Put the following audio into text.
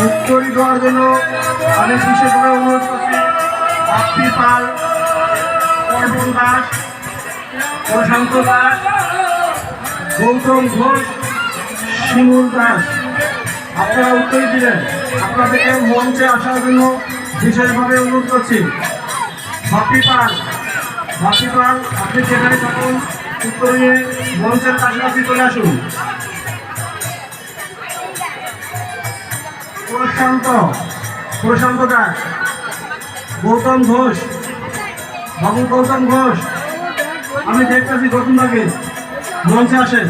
উত্তরী দেওয়ার জন্য আমি বিশেষভাবে অনুরোধ করছি আপনি পাল, অর্পণ দাস, প্রশান্ত দাস, গৌতম ঘোষ, শিমুল দাস, আপনারা উত্তরী দিলেন। আপনাদেরকে মঞ্চে আসার জন্য বিশেষভাবে অনুরোধ করছি। বাপি পাল, আপনি যেখানে থাকুন উত্তর নিয়ে মঞ্চের কাছাকাছি চলে আসুন। প্রশান্ত দাস, গৌতম ঘোষ, বাবু গৌতম ঘোষ, আমি দেখতেছি গৌতম দাকে মঞ্চে আসেন।